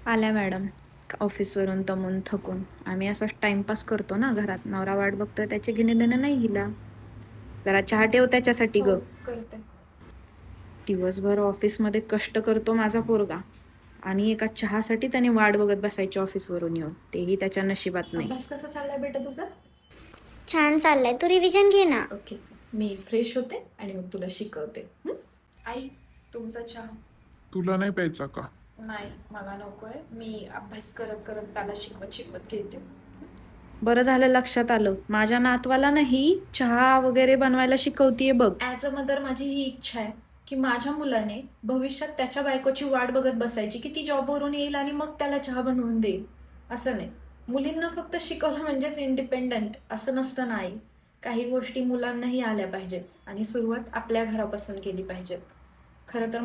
आल्या मॅडम ऑफिसवरून दमून थकून. आम्ही असंच टाइमपास करतो ना घरात. नवरा वाट बघतोय, त्याचे घेणे देणं नाही हिला. जरा चहा ठेव त्याच्यासाठी ग. करते. दिवसभर ऑफिसमध्ये कष्ट करतो माझा पोरगा आणि एका चहासाठी त्याने वाट बघत बसायची ऑफिसवरून येऊन. तेही त्याच्या नशिबात नाही. अभ्यास कसा चाललाय बेटा तुझा? छान चाललंय, तू रिव्हिजन घे ना. ओके, मी फ्रेश होते आणि मग तुला शिकवते. आई, तुमचा चहा. तुला नाही प्यायचा का? नाही, मला नकोय. मी अभ्यास करत करत त्याला शिकवत शिकवत घेते. बरं झालं लक्षात आलं. माझ्या नातवाला नाही चहा वगैरे बनवायला शिकवतीये बघ. ॲज अ मदर माझी ही इच्छा आहे की माझ्या मुलाने भविष्यात त्याच्या बायकोची वाट बघत बसायची की ती जॉबवरून येईल आणि मग त्याला चहा बनवून देईल. असं नाही. मुलींना फक्त शिकवलं म्हणजेच इंडिपेंडंट असं नसतं ना आई. काही गोष्टी मुलांनाही आल्या पाहिजेत आणि सुरुवात आपल्या घरापासून केली पाहिजे. खरं तर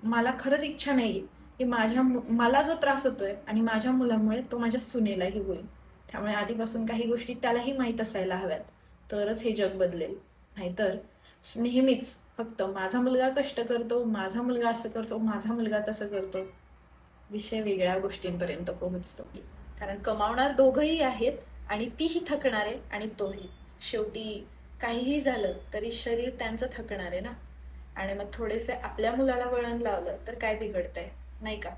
मला खरंच इच्छा नाही की मला जो त्रास होतोय आणि माझ्या मुलामुळे तो माझ्या सुनेलाही होईल. त्यामुळे आधीपासून काही गोष्टी त्यालाही माहीत असायला हव्यात, तरच हे जग बदलेल. नाहीतर नेहमीच फक्त माझा मुलगा कष्ट करतो, माझा मुलगा असं करतो, माझा मुलगा तसं करतो, विषय वेगळ्या गोष्टींपर्यंत पोहोचतो. कारण कमावणार दोघंही आहेत आणि तीही थकणार आहे आणि तोही. शेवटी काहीही झालं तरी शरीर त्यांचं थकणार आहे ना. आणि मग थोडेसे आपल्या मुलाला वळण लावलं तर काय बिघडतंय, नाही का?